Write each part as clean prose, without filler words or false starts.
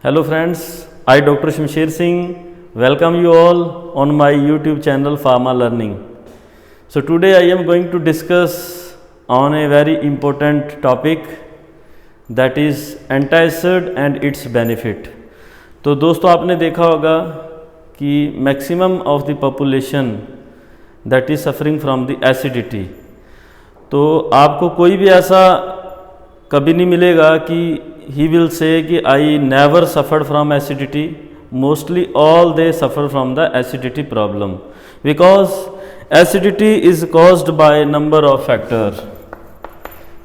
Hello friends, I Dr. Shamsher Singh welcome you all on my YouTube channel Pharma Learning. So today I am going to discuss on a very important topic that is antacid and its benefit. तो दोस्तों आपने देखा होगा कि maximum of the population that is suffering from the acidity. तो आपको कोई भी ऐसा कभी नहीं मिलेगा कि he will say कि I never suffered from acidity. Mostly all they suffer from the acidity problem because acidity is caused by number of factor.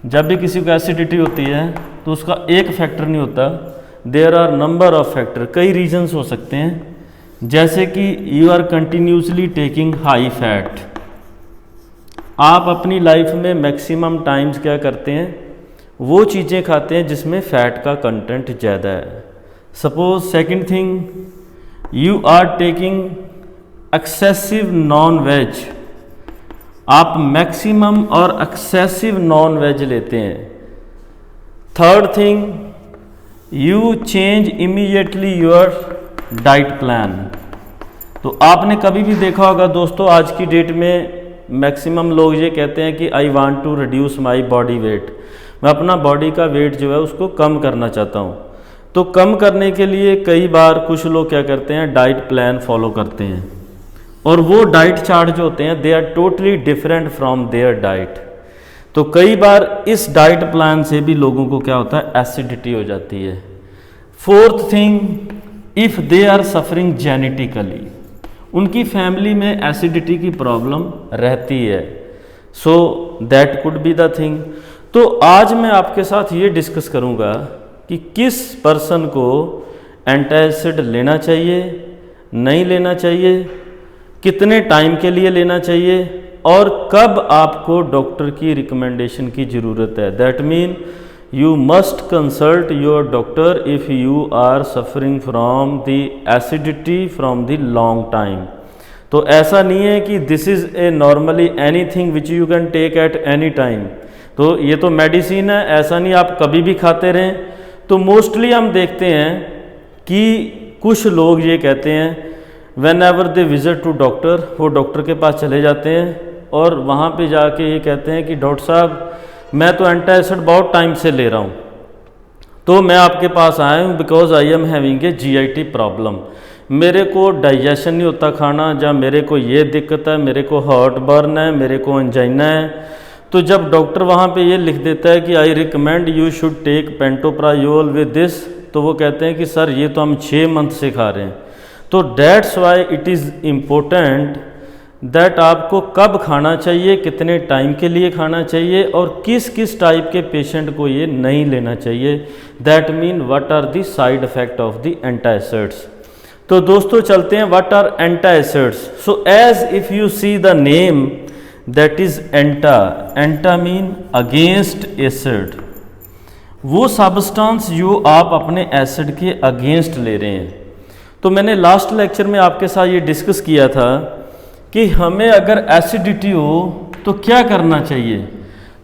जब भी किसी को एसिडिटी होती है तो उसका एक फैक्टर नहीं होता, there are number of factor, कई रीजन्स हो सकते हैं। जैसे कि you are continuously taking high fat, आप अपनी लाइफ में मैक्सिमम टाइम्स क्या करते हैं, वो चीज़ें खाते हैं जिसमें फ़ैट का कंटेंट ज़्यादा है। Suppose second thing, you are taking excessive non veg, आप मैक्सिमम और एक्सेसिव नॉन वेज लेते हैं। Third thing, you change immediately your diet plan. तो आपने कभी भी देखा होगा दोस्तों, आज की डेट में मैक्सिमम लोग ये कहते हैं कि I want to reduce my body weight, मैं अपना बॉडी का वेट जो है उसको कम करना चाहता हूँ। तो कम करने के लिए कई बार कुछ लोग क्या करते हैं, डाइट प्लान फॉलो करते हैं, और वो डाइट चार्ट जो होते हैं they are totally different from their diet. तो कई बार इस डाइट प्लान से भी लोगों को क्या होता है, एसिडिटी हो जाती है। Fourth thing, if they are suffering genetically, उनकी फैमिली में एसिडिटी की प्रॉब्लम रहती है, so that could be the thing. तो आज मैं आपके साथ ये डिस्कस करूँगा कि किस पर्सन को एंटासिड लेना चाहिए, नहीं लेना चाहिए, कितने टाइम के लिए लेना चाहिए, और कब आपको डॉक्टर की रिकमेंडेशन की ज़रूरत है। That mean you must consult your doctor if you are suffering from the acidity from the long time. तो ऐसा नहीं है कि this is a normally anything which you can take at any time. तो ये तो medicine है, ऐसा नहीं आप कभी भी खाते रहें। तो मोस्टली हम देखते हैं कि कुछ लोग ये कहते हैं whenever they visit to doctor, वो डॉक्टर के पास चले जाते हैं और वहाँ पे जाके ये कहते हैं कि डॉक्टर साहब मैं तो एंटासिड बहुत टाइम से ले रहा हूँ, तो मैं आपके पास आया हूँ because I am having a GIT problem, मेरे को डाइजेशन नहीं होता खाना, या मेरे को ये दिक्कत है, मेरे को हार्ट बर्न है, मेरे को एंजाइना है। तो जब डॉक्टर वहाँ पे ये लिख देता है कि I recommend you should take pantoprazole with this, तो वो कहते हैं कि सर ये तो हम 6 मंथ से खा रहे हैं। तो that's why it is important that आपको कब खाना चाहिए, कितने टाइम के लिए खाना चाहिए, और किस किस टाइप के पेशेंट को ये नहीं लेना चाहिए। That mean what are the side effect of the antacids. तो दोस्तों चलते हैं, what are antacids. So as if you see the name that is anta mean against acid, वो सब्सटेंस जो आप अपने एसिड के अगेंस्ट ले रहे हैं। तो मैंने लास्ट लेक्चर में आपके साथ ये डिस्कस किया था कि हमें अगर एसिडिटी हो तो क्या करना चाहिए।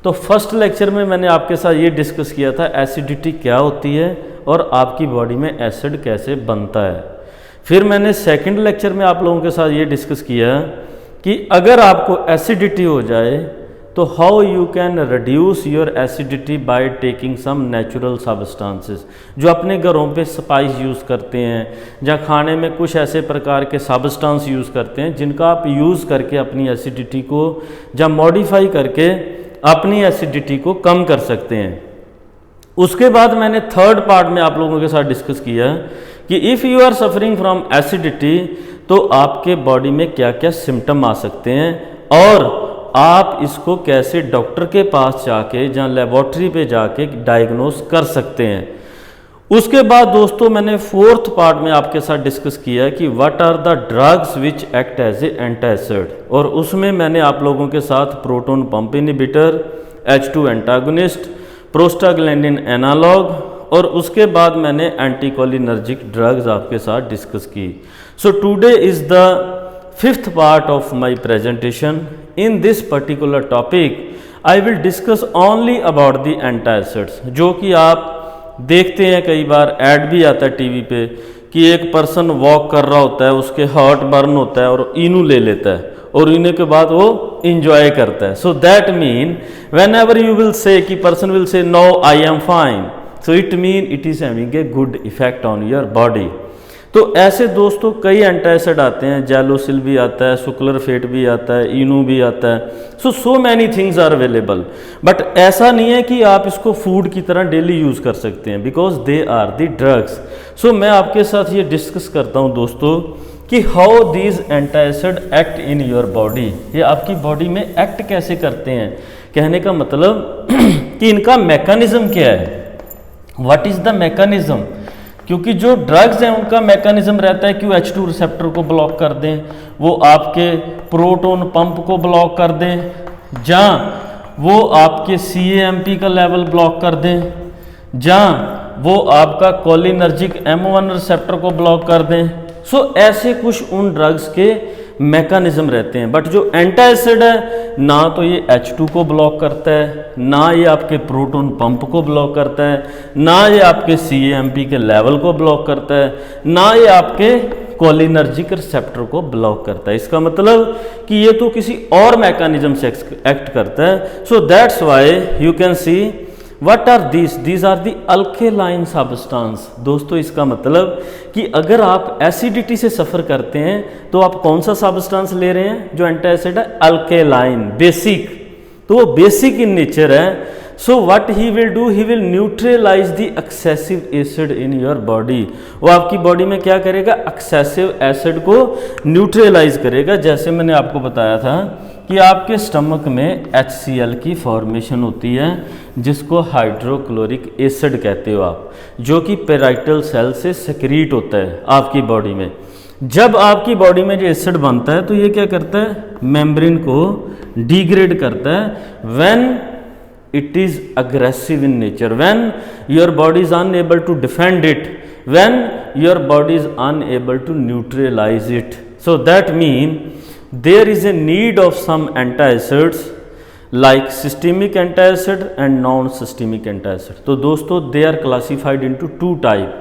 तो फर्स्ट लेक्चर में मैंने आपके साथ ये डिस्कस किया था एसिडिटी क्या होती है और आपकी बॉडी में एसिड कैसे बनता है। फिर मैंने सेकंड लेक्चर में आप लोगों के साथ ये डिस्कस किया कि अगर आपको एसिडिटी हो जाए तो how you can reduce your acidity by taking some natural substances, जो अपने घरों पे स्पाइस यूज़ करते हैं या खाने में कुछ ऐसे प्रकार के सब्सटेंस यूज़ करते हैं जिनका आप यूज़ करके अपनी एसिडिटी को या मॉडिफाई करके अपनी एसिडिटी को कम कर सकते हैं। उसके बाद मैंने थर्ड पार्ट में आप लोगों के साथ डिस्कस किया कि if you are suffering from acidity तो आपके बॉडी में क्या क्या सिम्टम आ सकते हैं और आप इसको कैसे डॉक्टर के पास जाके या लेबोरेटरी पे जाके डायग्नोस कर सकते हैं। उसके बाद दोस्तों मैंने फोर्थ पार्ट में आपके साथ डिस्कस किया कि what are the drugs which act as a antacid, और उसमें मैंने आप लोगों के साथ proton pump inhibitor, H2 antagonist, prostaglandin analogue, और उसके बाद मैंने एंटीकोलिनर्जिक ड्रग्स आपके साथ डिस्कस की। So today is the 5th part of my presentation. In this particular topic I will discuss only about the antacids, जो कि आप देखते हैं कई बार ऐड भी आता है टीवी पे कि एक पर्सन वॉक कर रहा होता है, उसके हार्ट बर्न होता है और इनू ले लेता है और इन्हें के बाद वो इंजॉय करता है। So that mean whenever you will say कि person will say no I am fine, so it mean it is having a good effect on your body. तो ऐसे दोस्तों कई एंटासिड आते हैं, जेलोसिल भी आता है, सुक्लरफेट भी आता है, इनू भी आता है। So many things are available, but ऐसा नहीं है कि आप इसको फूड की तरह डेली यूज़ कर सकते हैं, because they are the drugs. So मैं आपके साथ ये डिस्कस करता हूँ दोस्तों कि how these antacid act in your body, ये आपकी बॉडी में एक्ट कैसे करते हैं। कहने का मतलब कि इनका मैकेनिज्म क्या है, व्हाट इज द मैकेनिज्म। क्योंकि जो ड्रग्स हैं उनका मैकेनिज्म रहता है कि वो H2 रिसेप्टर को ब्लॉक कर दें, वो आपके प्रोटॉन पंप को ब्लॉक कर दें, जहाँ वो आपके CAMP का लेवल ब्लॉक कर दें, जहाँ वो आपका कोलिनर्जिक M1 रिसेप्टर को ब्लॉक कर दें। सो ऐसे कुछ उन ड्रग्स के मैकेनिज्म रहते हैं। बट जो एंटासिड है ना तो ये H2 को ब्लॉक करता है, ना ये आपके प्रोटॉन पंप को ब्लॉक करता है, ना ये आपके CAMP के लेवल को ब्लॉक करता है, ना ये आपके कोलिनर्जिक रिसेप्टर को ब्लॉक करता है। इसका मतलब कि ये तो किसी और मैकेनिज्म से एक्ट करता है। So that's why you can see what are these are the alkaline substance. दोस्तों इसका मतलब कि अगर आप एसिडिटी से सफ़र करते हैं तो आप कौन सा सब्सटेंस ले रहे हैं, जो एंटासिड है अल्केलाइन, बेसिक। तो वो बेसिक इन नेचर है। So what he will do, he will neutralize the excessive acid in your body. वो आपकी बॉडी में क्या करेगा, एक्सेसिव एसिड को न्यूट्रलाइज करेगा। जैसे मैंने आपको बताया था कि आपके स्टमक में HCl की फॉर्मेशन होती है, जिसको हाइड्रोक्लोरिक एसिड कहते हो आप, जो कि पेराइटल सेल से सेक्रीट होता है आपकी बॉडी में। जब आपकी बॉडी में जो एसिड बनता है तो ये क्या करता है, मेम्ब्रेन को डिग्रेड करता है। When it is aggressive in nature, when your body is unable to defend it, when your body is unable to neutralize it. So that means there is a need of some antacids like systemic antacid and non-systemic antacid. तो दोस्तों they are classified into two type.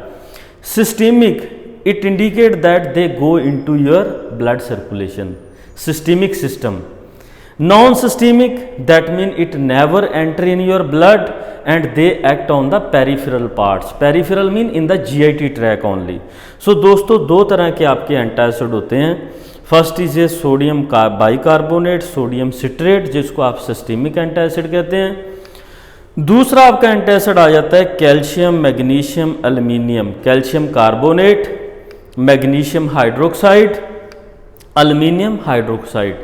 Systemic, it indicate that they go into your blood circulation, systemic system. Non-systemic, that mean it never enter in your blood and they act on the peripheral parts. Peripheral mean in the GIT tract only. So दोस्तों दो तरह के आपके antacid होते हैं। First is a sodium bicarbonate, sodium citrate, जिसको आप systemic antacid कहते हैं। दूसरा आपका एंटासिड आ जाता है calcium, magnesium, aluminium, calcium carbonate, magnesium hydroxide, aluminium hydroxide.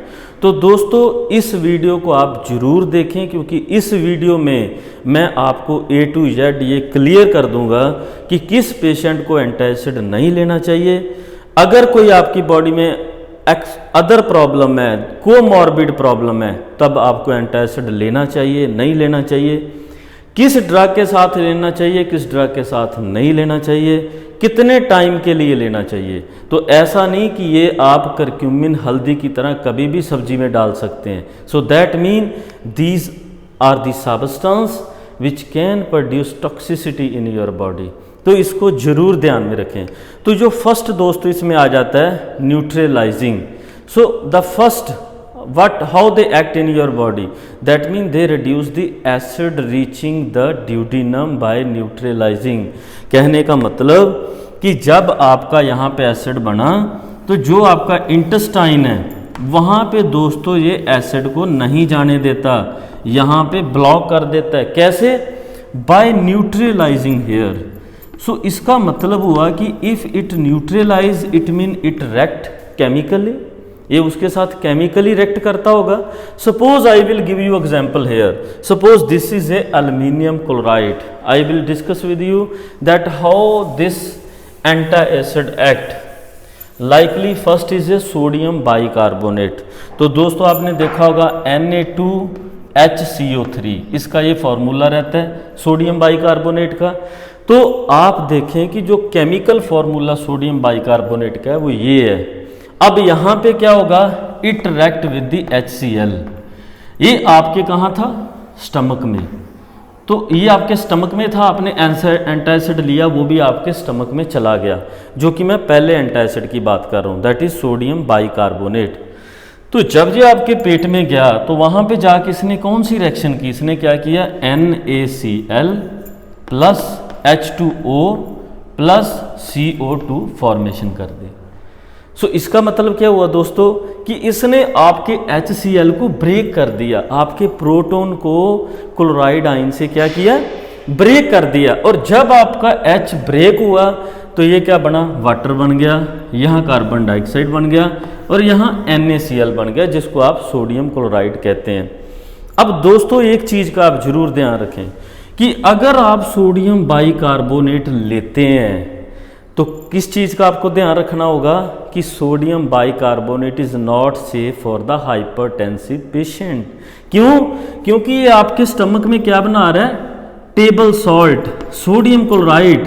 तो दोस्तों इस वीडियो को आप जरूर देखें, क्योंकि इस वीडियो में मैं आपको A to Z ये क्लियर कर दूंगा कि किस पेशेंट को एंटासिड नहीं लेना चाहिए। अगर कोई आपकी बॉडी में अदर प्रॉब्लम है, कोमॉर्बिड प्रॉब्लम है, तब आपको एंटासिड लेना चाहिए, नहीं लेना चाहिए, किस ड्रग के साथ लेना चाहिए, किस ड्रग के साथ नहीं लेना चाहिए, कितने टाइम के लिए लेना चाहिए। तो ऐसा नहीं कि ये आप करक्यूमिन, हल्दी की तरह कभी भी सब्जी में डाल सकते हैं। So that mean these are the substance which can produce toxicity in your body. तो इसको जरूर ध्यान में रखें। तो जो फर्स्ट दोस्तों इसमें आ जाता है neutralising. So the first how they act in your body, that means they reduce the acid reaching the duodenum by neutralizing। कहने का मतलब कि जब आपका यहाँ पे एसिड बना तो जो आपका इंटेस्टाइन है वहाँ पे दोस्तों ये एसिड को नहीं जाने देता, यहाँ पे ब्लॉक कर देता है। कैसे? Bye neutralising hair. सो इसका मतलब हुआ कि if it neutralize it mean it react chemically, ये उसके साथ केमिकली रिएक्ट करता होगा। Suppose I will give you example here, suppose this is a aluminium chloride. I will discuss with you that how this antacid act. Likely first is a sodium bicarbonate. तो दोस्तों आपने देखा होगा Na2HCO3, इसका ये formula रहता है sodium bicarbonate का। तो आप देखें कि जो केमिकल फॉर्मूला सोडियम बाइकार्बोनेट का है वो ये है। अब यहाँ पे क्या होगा, it react with the HCl। ये आपके कहाँ था, स्टमक में। तो ये आपके स्टमक में था, आपने एंटासिड लिया, वो भी आपके स्टमक में चला गया, जो कि मैं पहले एंटासिड की बात कर रहा हूँ, दैट इज सोडियम बाइकार्बोनेट। तो जब ये आपके पेट में गया तो वहाँ पे जाके इसने कौन सी रिएक्शन की, इसने क्या किया, NaCl plus H2O plus CO2 formation कर दे। सो इसका मतलब क्या हुआ दोस्तों कि इसने आपके HCl को ब्रेक कर दिया, आपके प्रोटॉन को क्लोराइड आयन से क्या किया, ब्रेक कर दिया। और जब आपका H ब्रेक हुआ तो ये क्या बना, वाटर बन गया, यहाँ कार्बन डाइऑक्साइड बन गया और यहाँ NaCl बन गया, जिसको आप सोडियम क्लोराइड कहते हैं। अब दोस्तों एक चीज़ का आप जरूर ध्यान रखें कि अगर आप सोडियम बाइकार्बोनेट लेते हैं तो किस चीज़ का आपको ध्यान रखना होगा कि sodium bicarbonate is not safe for the hypertensive patient. क्यों? क्योंकि ये आपके स्टमक में क्या बना रहा है, टेबल सॉल्ट, सोडियम क्लोराइड।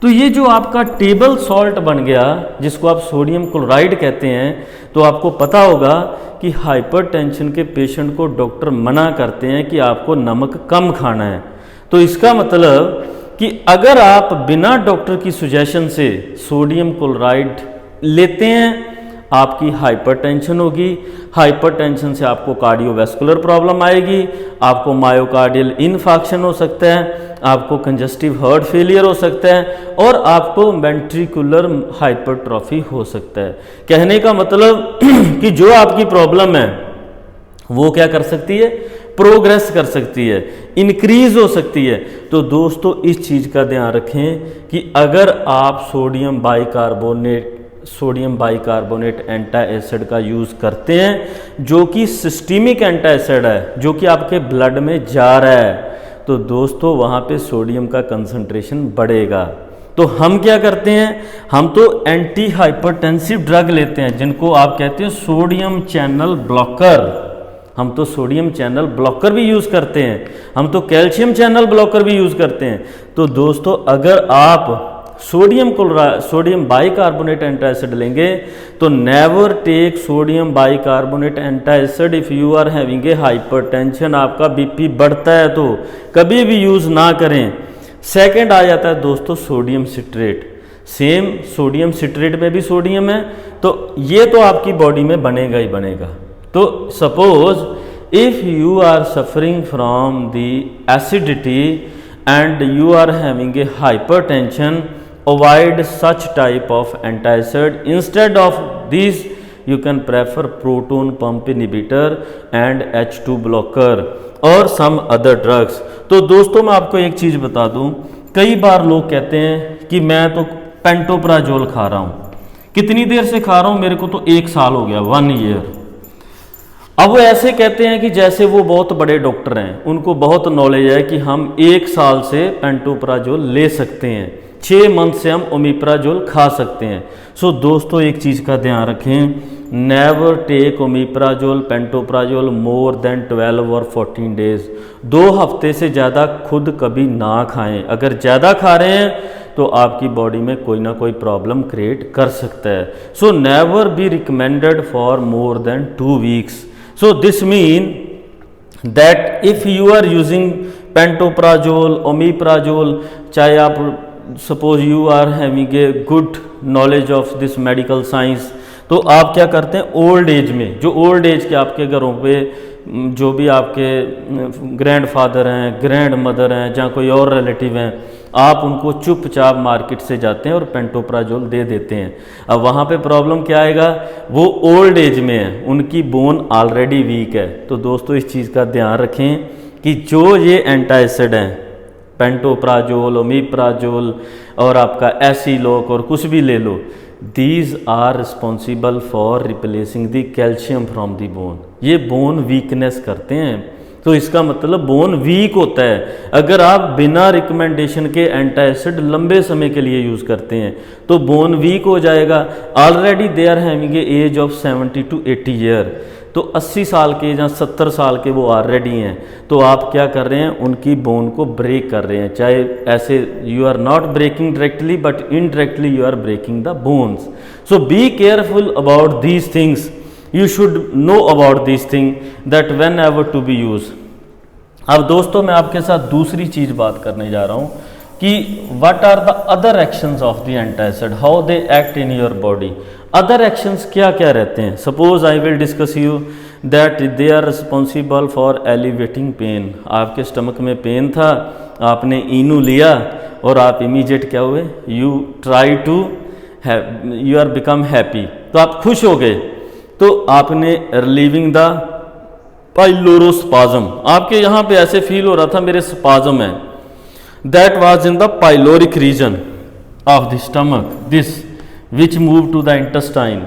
तो ये जो आपका टेबल सॉल्ट बन गया, जिसको आप सोडियम क्लोराइड कहते हैं, तो आपको पता होगा कि हाइपरटेंशन के पेशेंट को डॉक्टर मना करते हैं कि आपको नमक कम खाना है। तो इसका मतलब कि अगर आप बिना डॉक्टर की सुजेशन से सोडियम क्लोराइड लेते हैं, आपकी हाइपरटेंशन होगी, हाइपरटेंशन से आपको कार्डियोवैस्कुलर प्रॉब्लम आएगी, आपको मायोकार्डियल इन्फार्क्शन हो सकता है, आपको कंजस्टिव हार्ट फेलियर हो सकता है और आपको वेंट्रिकुलर हाइपरट्रॉफी हो सकता है। कहने का मतलब कि जो आपकी प्रॉब्लम है वो क्या कर सकती है, प्रोग्रेस कर सकती है, इंक्रीज हो सकती है। तो दोस्तों इस चीज़ का ध्यान रखें कि अगर आप सोडियम बाइकार्बोनेट एंटासिड का यूज़ करते हैं, जो कि सिस्टमिक एंटासिड है, जो कि आपके ब्लड में जा रहा है, तो दोस्तों वहाँ पे सोडियम का कंसंट्रेशन बढ़ेगा। तो हम क्या करते हैं, हम तो एंटी हाइपरटेंसिव ड्रग लेते हैं, जिनको आप कहते हैं सोडियम चैनल ब्लॉकर। हम तो सोडियम चैनल ब्लॉकर भी यूज़ करते हैं, हम तो कैल्शियम चैनल ब्लॉकर भी यूज़ करते हैं। तो दोस्तों अगर आप सोडियम बाइकार्बोनेट एंटासिड लेंगे तो never take sodium bicarbonate antacid if you are having a hypertension. आपका बीपी बढ़ता है तो कभी भी यूज़ ना करें। सेकंड आ जाता है दोस्तों sodium citrate. Same sodium citrate में भी सोडियम है, तो ये तो आपकी बॉडी में बनेगा ही बनेगा। तो suppose if you are suffering from the acidity and you are having a hypertension, avoid such type of antacid. Instead of these you can prefer proton pump inhibitor and H2 blocker और some other drugs। तो दोस्तों मैं आपको एक चीज़ बता दूं, कई बार लोग कहते हैं कि मैं तो पेंटोप्राजोल खा रहा हूँ, कितनी देर से खा रहा हूँ, मेरे को तो 1 साल हो गया, 1 ईयर। अब वो ऐसे कहते हैं कि जैसे वो बहुत बड़े डॉक्टर हैं, उनको बहुत नॉलेज है कि हम 1 साल से पेंटोप्राजोल ले सकते हैं, 6 मंथ से हम ओमिप्राजोल खा सकते हैं। सो दोस्तों एक चीज़ का ध्यान रखें, never take omeprazole pantoprazole more than 12 और 14 डेज। 2 हफ्ते से ज़्यादा खुद कभी ना खाएं। अगर ज़्यादा खा रहे हैं तो आपकी बॉडी में कोई ना कोई प्रॉब्लम क्रिएट कर सकता है। So never be recommended for more than 2 weeks. So this mean that if you are using pantoprazole omeprazole, चाहे आप suppose you are having a good knowledge of this medical science, तो आप क्या करते हैं ओल्ड एज में, जो old age के आपके घरों पे जो भी आपके ग्रैंड फादर हैं, ग्रैंड मदर हैं, जहाँ कोई और रिलेटिव हैं, आप उनको चुपचाप मार्केट से जाते हैं और पेंटोप्राजोल दे देते हैं। अब वहाँ पे प्रॉब्लम क्या आएगा, वो ओल्ड एज में है, उनकी बोन ऑलरेडी वीक है। तो दोस्तों इस चीज़ का ध्यान रखें कि जो ये एंटासिड हैं, पेंटोप्राजोल ओमिप्राजोल और आपका एसिलोक और कुछ भी ले लो, these are responsible for replacing the calcium from the bone. ये बोन वीकनेस करते हैं, तो इसका मतलब बोन वीक होता है। अगर आप बिना रिकमेंडेशन के एंटासिड लंबे समय के लिए यूज़ करते हैं तो बोन वीक हो जाएगा। Already they are having a age of 70 to 80 year, तो 80 साल के या 70 साल के वो ऑलरेडी हैं, तो आप क्या कर रहे हैं, उनकी बोन को ब्रेक कर रहे हैं। चाहे ऐसे you are not breaking directly but indirectly you are breaking the bones. So be careful about these things, you should know about these things that whenever to be used। अब दोस्तों मैं आपके साथ दूसरी चीज बात करने जा रहा हूं कि what are the other actions of the antacid, how they act in your body. Other actions क्या क्या रहते हैं? Suppose I will discuss you that they are responsible for elevating pain. आपके स्टमक में पेन था, आपने इनू लिया और आप इमीडिएट क्या हुए, you try to you are become happy, तो आप खुश हो गए, तो आपने रिलीविंग द पाइलोरोस्पाज्म, आपके यहाँ पे ऐसे फील हो रहा था मेरे स्पाज्म है, that was in the pyloric region of the stomach, this which move to the intestine.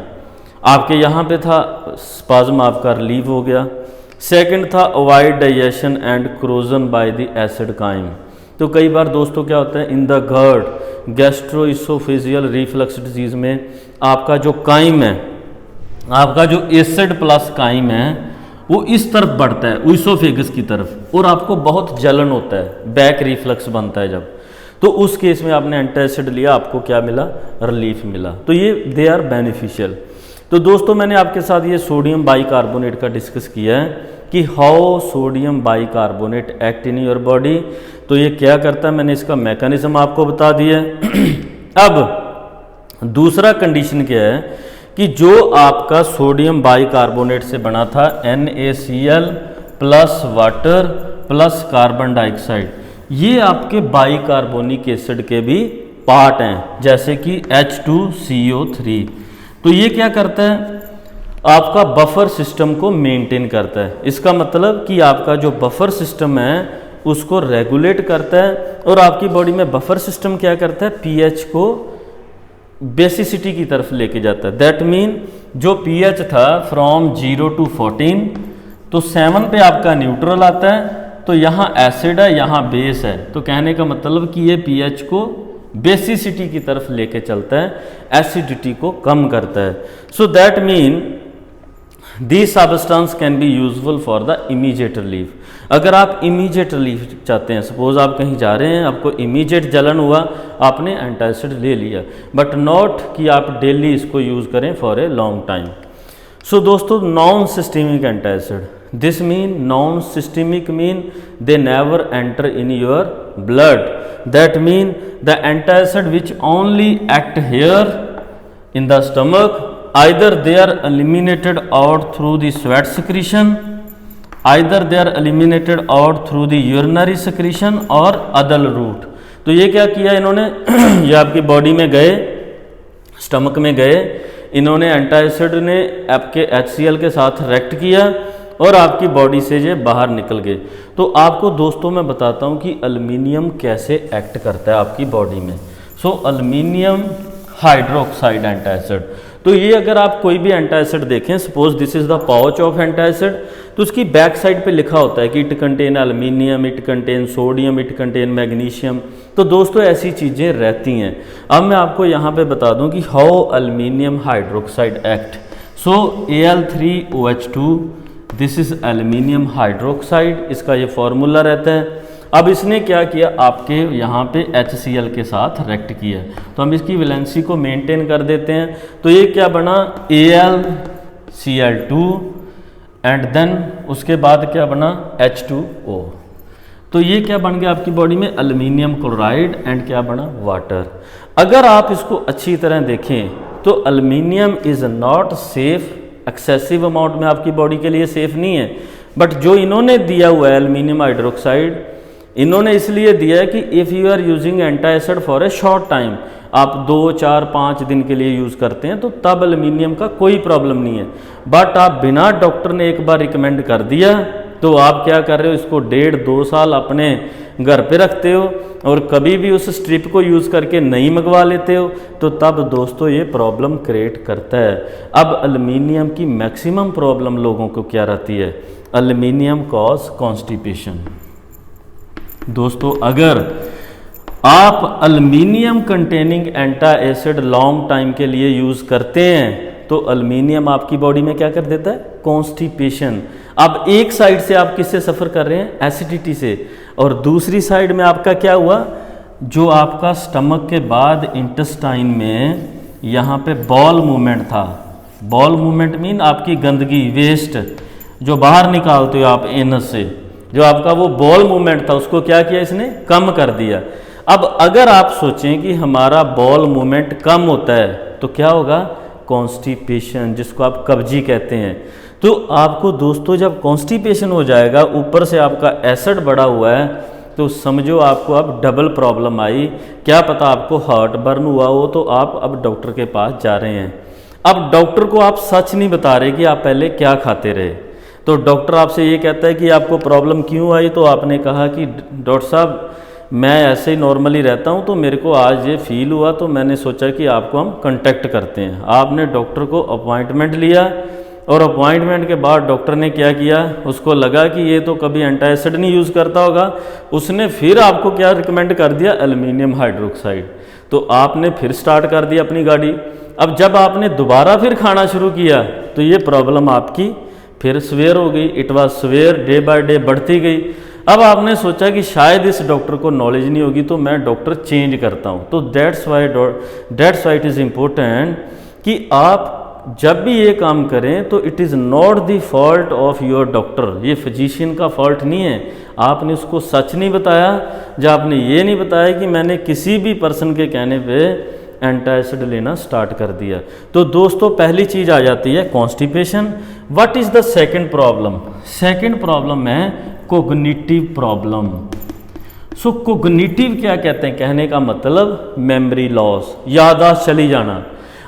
आपके यहाँ पे था स्पाज्म, आपका रिलीव हो गया। सेकंड था avoid digestion and corrosion by the acid chyme. तो कई बार दोस्तों क्या होता है, in the GERD gastroesophageal reflux disease में आपका जो काइम है, आपका जो एसिड प्लस काइम है वो इस तरफ बढ़ता है, ईसोफेगस की तरफ, और आपको बहुत जलन होता है, बैक रिफ्लक्स बनता है जब, तो उस केस में आपने एंटासिड लिया, आपको क्या मिला, रिलीफ मिला। तो ये दे आर बेनिफिशियल। तो दोस्तों मैंने आपके साथ ये सोडियम बाइकार्बोनेट का डिस्कस किया है कि how sodium bicarbonate act in your body. तो ये क्या करता है, मैंने इसका मैकेनिज्म आपको बता दिया है। अब दूसरा कंडीशन क्या है कि जो आपका सोडियम बाइकार्बोनेट से बना था NaCl plus water plus carbon dioxide, ये आपके बाइकार्बोनिक एसिड के भी पार्ट हैं, जैसे कि H2CO3। तो ये क्या करता है, आपका बफर सिस्टम को मेंटेन करता है। इसका मतलब कि आपका जो बफर सिस्टम है उसको रेगुलेट करता है, और आपकी बॉडी में बफर सिस्टम क्या करता है, pH को बेसिसिटी की तरफ लेके जाता है। दैट मीन जो pH था फ्रॉम 0 to 14, तो 7 पे आपका न्यूट्रल आता है, तो यहाँ एसिड है, यहाँ बेस है, तो कहने का मतलब कि ये pH को बेसिसिटी की तरफ लेके चलता है, एसिडिटी को कम करता है। So that mean this substance can be useful for the immediate relief. अगर आप इमीडिएट रिलीफ चाहते हैं, सपोज आप कहीं जा रहे हैं, आपको इमीडिएट जलन हुआ, आपने एंटासिड ले लिया, बट नॉट कि आप डेली इसको यूज़ करें फॉर ए लॉन्ग टाइम। सो दोस्तों non systemic antacid, this mean non systemic mean they never enter in your blood, that mean the antacid which only act here in the stomach, either they are eliminated out through the sweat secretion, either they are eliminated out through the urinary secretion or other route। तो ये क्या किया इन्होंने ये आपकी body में गए, stomach में गए, इन्होंने एंटासिड ने आपके HCl के साथ रिएक्ट किया और आपकी बॉडी से ये बाहर निकल गए। तो आपको दोस्तों मैं बताता हूँ कि एल्युमिनियम कैसे एक्ट करता है आपकी बॉडी में। सो एल्युमिनियम हाइड्रोक्साइड एंटासिड, तो ये अगर आप कोई भी एंटासिड देखें, suppose this is the pouch of antacid, तो उसकी बैक साइड पे लिखा होता है कि it contain aluminium, it contain sodium, it contain magnesium. तो दोस्तों ऐसी चीज़ें रहती हैं। अब मैं आपको यहाँ पे बता दूँ कि how aluminium hydroxide act. So Al3OH2, this is aluminium hydroxide, इसका ये फॉर्मूला रहता है। अब इसने क्या किया, आपके यहाँ पे HCl के साथ रिएक्ट किया, तो हम इसकी वैलेंसी को मेंटेन कर देते हैं। तो ये क्या बना, AlCl2 एंड देन उसके बाद क्या बना, H2O। तो ये क्या बन गया आपकी बॉडी में, एल्युमिनियम क्लोराइड एंड क्या बना, वाटर। अगर आप इसको अच्छी तरह देखें तो aluminium is not safe, excessive amount में आपकी बॉडी के लिए सेफ नहीं है, बट जो इन्होंने दिया हुआ है एल्युमिनियम हाइड्रोक्साइड, इन्होंने इसलिए दिया है कि if you are using antacid for a short time, आप 2, 4, 5 दिन के लिए यूज़ करते हैं, तो तब एल्युमिनियम का कोई प्रॉब्लम नहीं है। बट आप बिना डॉक्टर ने एक बार रिकमेंड कर दिया, तो आप क्या कर रहे हो, इसको 1.5-2 साल अपने घर पे रखते हो और कभी भी उस स्ट्रिप को यूज़ करके नहीं मंगवा लेते हो, तो तब दोस्तों ये प्रॉब्लम क्रिएट करता है। अब एल्युमिनियम की मैक्सिमम प्रॉब्लम लोगों को क्या रहती है, एल्युमिनियम कॉज कॉन्स्टिपेशन। दोस्तों अगर आप aluminium containing antacid long time के लिए यूज़ करते हैं, तो एल्युमिनियम आपकी बॉडी में क्या कर देता है, कॉन्स्टिपेशन। अब एक साइड से आप किससे सफ़र कर रहे हैं, एसिडिटी से, और दूसरी साइड में आपका क्या हुआ, जो आपका स्टमक के बाद इंटेस्टाइन में यहाँ पे बॉल मूवमेंट था। बॉल मूवमेंट मीन आपकी गंदगी, वेस्ट जो बाहर निकालते हो आप एनस से, जो आपका वो बॉल मूवमेंट था उसको क्या किया इसने, कम कर दिया। अब अगर आप सोचें कि हमारा बॉल मूवमेंट कम होता है तो क्या होगा, कॉन्स्टिपेशन, जिसको आप कब्जी कहते हैं। तो आपको दोस्तों जब कॉन्स्टिपेशन हो जाएगा, ऊपर से आपका एसिड बढ़ा हुआ है, तो समझो आपको अब डबल प्रॉब्लम आई। क्या पता आपको हार्ट बर्न हुआ हो, तो आप अब डॉक्टर के पास जा रहे हैं। अब डॉक्टर को आप सच नहीं बता रहे कि आप पहले क्या खाते रहे। तो डॉक्टर आपसे ये कहता है कि आपको प्रॉब्लम क्यों आई, तो आपने कहा कि डॉक्टर साहब मैं ऐसे ही नॉर्मली रहता हूँ, तो मेरे को आज ये फील हुआ, तो मैंने सोचा कि आपको हम कांटेक्ट करते हैं। आपने डॉक्टर को अपॉइंटमेंट लिया, और अपॉइंटमेंट के बाद डॉक्टर ने क्या किया, उसको लगा कि ये तो कभी एंटासिड नहीं यूज़ करता होगा, उसने फिर आपको क्या रिकमेंड कर दिया, एल्युमिनियम हाइड्रोक्साइड। तो आपने फिर स्टार्ट कर दी अपनी गाड़ी। अब जब आपने दोबारा फिर खाना शुरू किया तो ये प्रॉब्लम आपकी फिर स्वेयर हो गई, it was swear, day by day बढ़ती गई। अब आपने सोचा कि शायद इस डॉक्टर को नॉलेज नहीं होगी, तो मैं डॉक्टर चेंज करता हूँ। तो that's why it is important कि आप जब भी ये काम करें तो it is not the fault of your doctor, ये फिजिशियन का फॉल्ट नहीं है। आपने उसको सच नहीं बताया, जब आपने ये नहीं बताया कि मैंने किसी भी पर्सन के कहने पे एंटासिड लेना स्टार्ट कर दिया। तो दोस्तों पहली चीज़ आ जाती है constipation. What is the second problem? Second problem है कोग्निटिव प्रॉब्लम। सो कोग्निटिव क्या कहते हैं, कहने का मतलब मेमोरी लॉस, याददाश्त चली जाना।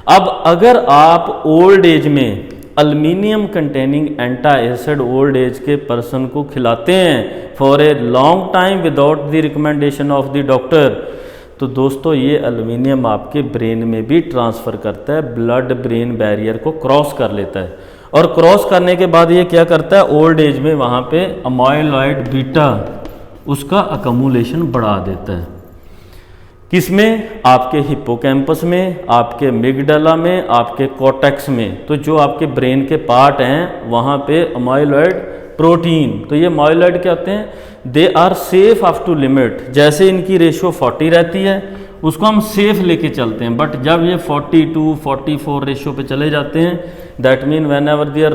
अब अगर आप ओल्ड एज में aluminium containing antacid old age के पर्सन को खिलाते हैं for a long time without the recommendation of the doctor, तो दोस्तों ये एल्युमिनियम आपके ब्रेन में भी ट्रांसफ़र करता है, ब्लड ब्रेन बैरियर को क्रॉस कर लेता है, और क्रॉस करने के बाद ये क्या करता है, ओल्ड एज में वहाँ पे अमाइलॉइड बीटा उसका अकमुलेशन बढ़ा देता है। किसमें? आपके हिप्पोकैम्पस में, आपके मिगडाला में, आपके कॉर्टेक्स में। तो जो आपके ब्रेन के पार्ट हैं वहाँ पे अमाइलॉइड प्रोटीन, तो ये अमाइलॉइड क्या होते हैं, they are safe up to limit. जैसे इनकी रेशियो 40 रहती है उसको हम सेफ लेके चलते हैं, बट जब ये 42, 44 रेशियो पे चले जाते हैं, that mean when ever their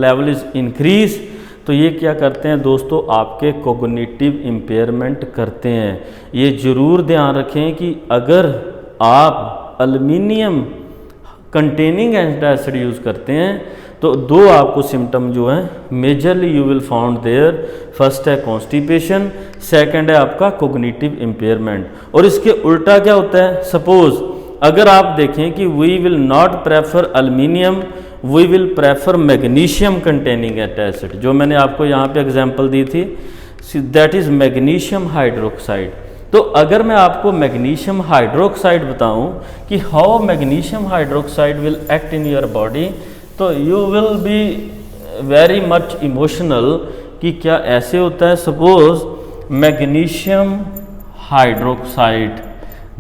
level is increase, तो ये क्या करते हैं दोस्तों, आपके कोग्निटिव इम्पेयरमेंट करते हैं। ये ज़रूर ध्यान रखें कि अगर आप एल्युमिनियम कंटेनिंग एंटासिड यूज़ करते हैं तो दो आपको सिम्टम जो हैं majorly you will found there. First है कॉन्स्टिपेशन, सेकंड है आपका कोग्निटिव इम्पेयरमेंट। और इसके उल्टा क्या होता है, सपोज अगर आप देखें कि we will not prefer aluminium, we will prefer magnesium containing antacid, जो मैंने आपको यहाँ पे एग्जांपल दी थी, दैट इज़ मैग्नीशियम हाइड्रोक्साइड। तो अगर मैं आपको मैग्नीशियम हाइड्रोक्साइड बताऊं कि how magnesium hydroxide will act in your body, so you will be very much emotional कि क्या ऐसे होता है। Suppose magnesium hydroxide,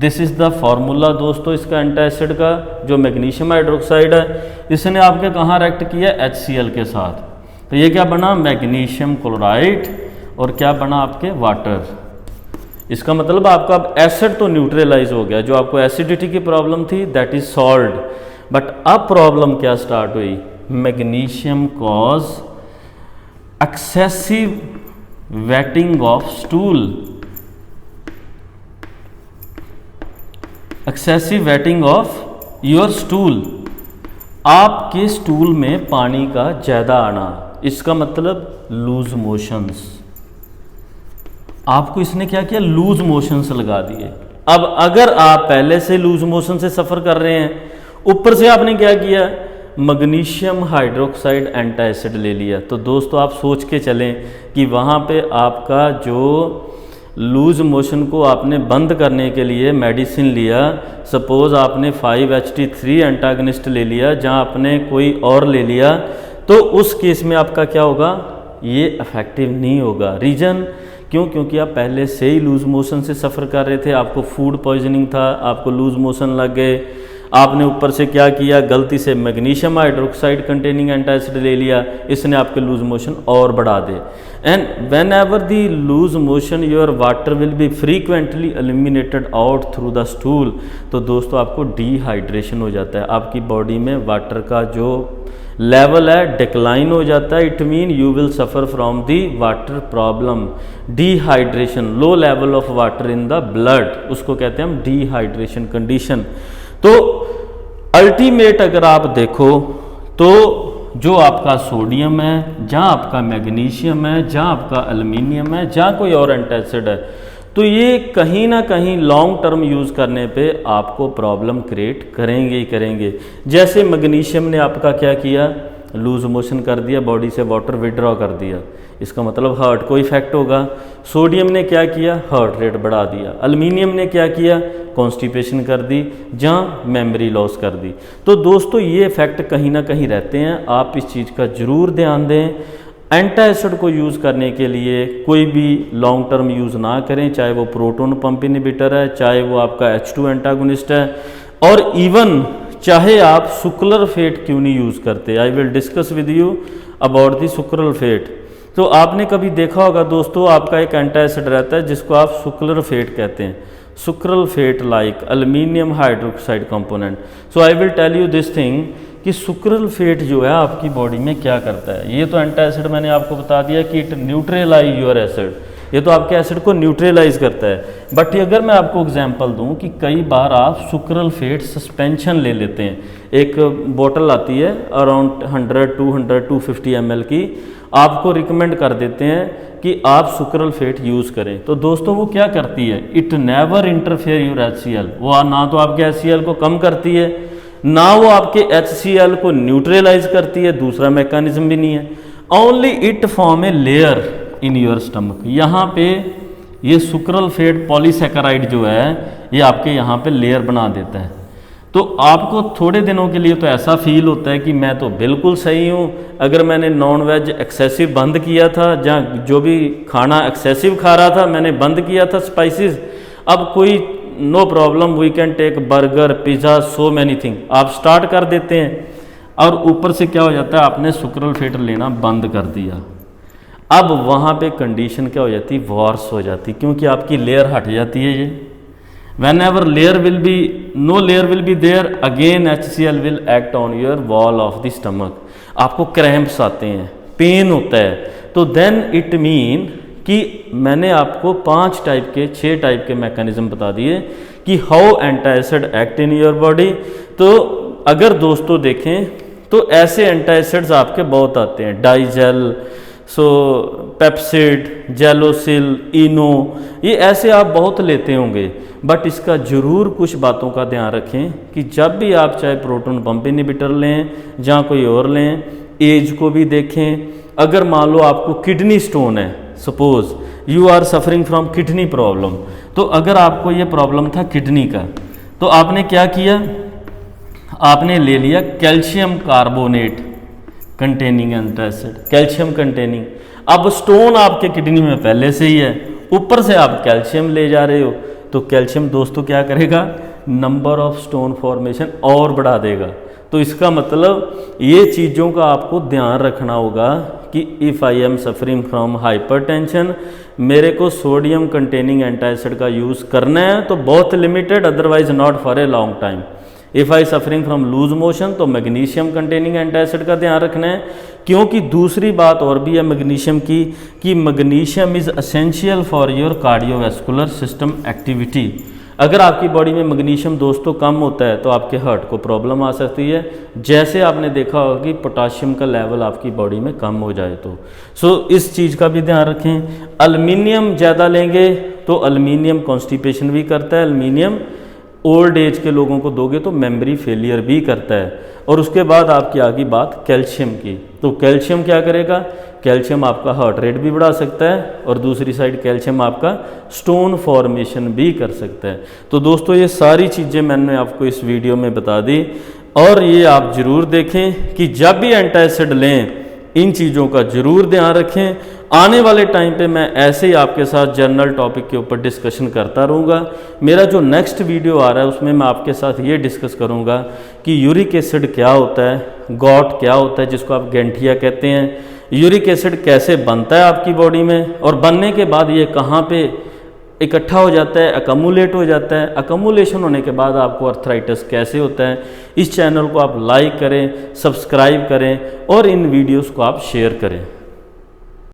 this is the formula दोस्तों इसका एंटासिड का, जो मैग्नीशियम हाइड्रोक्साइड है इसने आपके कहाँ रिएक्ट किया, HCl के साथ, तो ये क्या बना, मैग्नीशियम क्लोराइड, और क्या बना आपके वाटर। इसका मतलब आपका अब एसिड तो न्यूट्रलाइज हो गया, जो आपको एसिडिटी की प्रॉब्लम थी दैट इज सॉल्व्ड, बट अब प्रॉब्लम क्या स्टार्ट हुई, magnesium cause excessive waiting of stool, excessive waiting of your stool, आपके स्टूल में पानी का ज़्यादा आना, इसका मतलब लूज मोशंस। आपको इसने क्या किया, लूज मोशंस लगा दिए। अब अगर आप पहले से लूज मोशन से सफ़र कर रहे हैं, ऊपर से आपने क्या किया, मैग्नीशियम हाइड्रोक्साइड एंटासिड ले लिया, तो दोस्तों आप सोच के चलें कि वहाँ पे आपका जो लूज मोशन को आपने बंद करने के लिए मेडिसिन लिया, सपोज आपने 5-HT3 एंटागनिस्ट ले लिया, जहाँ आपने कोई और ले लिया, तो उस केस में आपका क्या होगा, ये इफेक्टिव नहीं होगा। रीज़न क्यों, क्योंकि आप पहले से ही लूज मोशन से सफ़र कर रहे थे, आपको फूड पॉइजनिंग था, आपको लूज मोशन लग गए, आपने ऊपर से क्या किया, गलती से मैग्नीशियम हाइड्रोक्साइड कंटेनिंग एंटासिड ले लिया, इसने आपके लूज मोशन और बढ़ा दे। And whenever the loose motion your water will be frequently eliminated out through the stool, तो दोस्तों आपको डिहाइड्रेशन हो जाता है, आपकी बॉडी में वाटर का जो लेवल है डिक्लाइन हो जाता है। It mean you will suffer from the water problem, dehydration, low level of water in the blood, उसको कहते हैं हम डिहाइड्रेशन कंडीशन। तो अल्टीमेट अगर आप देखो तो जो आपका सोडियम है, जहाँ आपका मैग्नीशियम है, जहाँ आपका एल्युमिनियम है, जहाँ कोई और एंटासिड है, तो ये कहीं ना कहीं लॉन्ग टर्म यूज़ करने पे आपको प्रॉब्लम क्रिएट करेंगे ही करेंगे। जैसे मैग्नीशियम ने आपका क्या किया, लूज मोशन कर दिया, बॉडी से वाटर विड्रॉ कर दिया, इसका मतलब हार्ट को इफेक्ट होगा। सोडियम ने क्या किया, हार्ट रेट बढ़ा दिया। एल्युमिनियम ने क्या किया, कॉन्स्टिपेशन कर दी, जहाँ मेमोरी लॉस कर दी। तो दोस्तों ये इफेक्ट कहीं ना कहीं रहते हैं, आप इस चीज़ का ज़रूर ध्यान दें। एंटासिड को यूज़ करने के लिए कोई भी लॉन्ग टर्म यूज़ ना करें, चाहे वो प्रोटोन पंप इनहिबिटर है, चाहे वो आपका H2 एंटागोनिस्ट है, और इवन चाहे आप सुक्लरफेट क्यों नहीं यूज़ करते। I will discuss with you about the sucralfate. तो आपने कभी देखा होगा दोस्तों, आपका एक एंटासिड रहता है जिसको आप सुक्लरफेट कहते हैं, sucralfate like aluminium hydroxide component. So I will tell you this thing कि सुक्रलफेट जो है आपकी बॉडी में क्या करता है। ये तो एंटासिड मैंने आपको बता दिया कि इट न्यूट्रलाइज योर एसिड, ये तो आपके एसिड को न्यूट्रलाइज करता है। बट अगर मैं आपको एग्जांपल दूं कि कई बार आप सुक्रलफेट सस्पेंशन ले लेते हैं, एक बोतल आती है अराउंड 100, 200, 250 ml की, आपको रिकमेंड कर देते हैं कि आप सुक्रलफेट यूज़ करें। तो दोस्तों वो क्या करती है, it never interfere your HCl, वो ना तो आपके HCl को कम करती है, ना वो आपके HCl को न्यूट्रलाइज करती है, दूसरा मैकेनिज्म भी नहीं है। Only it form a layer in your stomach. यहाँ पे ये सुक्रलफेट पॉलीसैकेराइड जो है ये आपके यहाँ पे लेयर बना देता है। तो आपको थोड़े दिनों के लिए तो ऐसा फील होता है कि मैं तो बिल्कुल सही हूँ। अगर मैंने नॉन वेज एक्सेसिव बंद किया था, जहाँ जो भी खाना एक्सेसिव खा रहा था मैंने बंद किया था स्पाइसेस, अब कोई no problem, we can take burger, pizza, so many thing, आप स्टार्ट कर देते हैं। और ऊपर से क्या हो जाता है, आपने सुक्रलफेट लेना बंद कर दिया। अब वहाँ पे कंडीशन क्या हो जाती है, वॉर्स हो जाती, क्योंकि आपकी लेयर हट जाती है। ये whenever layer will be, no layer will be there, again HCl will act on your wall of the stomach, आपको क्रैम्प्स आते हैं, पेन होता है। तो देन इट मीन कि मैंने आपको 5 टाइप के 6 टाइप के मैकेनिज्म बता दिए कि how antacid act in your body. तो अगर दोस्तों देखें तो ऐसे एंटासिड्स आपके बहुत आते हैं, डाइजेल, सो पेप्सिड, जेलोसिल, इनो, ये ऐसे आप बहुत लेते होंगे। बट इसका ज़रूर कुछ बातों का ध्यान रखें कि जब भी आप चाहे प्रोटोन पंप इनहिबिटर लें, जहाँ कोई और लें, एज को भी देखें। अगर मान लो आपको किडनी स्टोन है, suppose you are suffering from kidney problem, तो अगर आपको ये प्रॉब्लम था किडनी का, तो आपने क्या किया, आपने ले लिया calcium carbonate containing antacid, calcium containing. अब स्टोन आपके किडनी में पहले से ही है, ऊपर से आप कैल्शियम ले जा रहे हो, तो कैल्शियम दोस्तों क्या करेगा, नंबर ऑफ स्टोन फॉर्मेशन और बढ़ा देगा। तो इसका मतलब ये चीज़ों का आपको ध्यान रखना होगा कि if I am suffering from hypertension, मेरे को सोडियम कंटेनिंग एंटासिड का यूज़ करना है तो बहुत limited, otherwise not for a long time. If I suffering from loose motion तो मैग्नीशियम कंटेनिंग एंटासिड का ध्यान रखना है। क्योंकि दूसरी बात और भी है मैग्नीशियम की, कि magnesium is essential for your cardiovascular system activity. अगर आपकी बॉडी में मैग्नीशियम दोस्तों कम होता है तो आपके हार्ट को प्रॉब्लम आ सकती है। जैसे आपने देखा होगा कि पोटाशियम का लेवल आपकी बॉडी में कम हो जाए तो। सो इस चीज़ का भी ध्यान रखें। एल्युमिनियम ज़्यादा लेंगे तो एल्युमिनियम कॉन्स्टिपेशन भी करता है, एल्युमिनियम ओल्ड एज के लोगों को दोगे तो मेमोरी फेलियर भी करता है। और उसके बाद आपकी आ गई बात कैल्शियम की, तो कैल्शियम क्या करेगा, कैल्शियम आपका हार्ट रेट भी बढ़ा सकता है और दूसरी साइड कैल्शियम आपका स्टोन फॉर्मेशन भी कर सकता है। तो दोस्तों ये सारी चीज़ें मैंने आपको इस वीडियो में बता दी, और ये आप ज़रूर देखें कि जब भी एंटासिड लें इन चीज़ों का ज़रूर ध्यान रखें। आने वाले टाइम पे मैं ऐसे ही आपके साथ जनरल टॉपिक के ऊपर डिस्कशन करता रहूँगा। मेरा जो नेक्स्ट वीडियो आ रहा है उसमें मैं आपके साथ ये डिस्कस करूँगा कि यूरिक एसिड क्या होता है, गॉट क्या होता है जिसको आप गैंठिया कहते हैं, यूरिक एसिड कैसे बनता है आपकी बॉडी में, और बनने के बाद ये कहाँ पे इकट्ठा हो जाता है, अकमुलेट हो जाता है, अकमुलेशन होने के बाद आपको अर्थराइटिस कैसे होता है। इस चैनल को आप लाइक करें, सब्सक्राइब करें और इन वीडियोस को आप शेयर करें।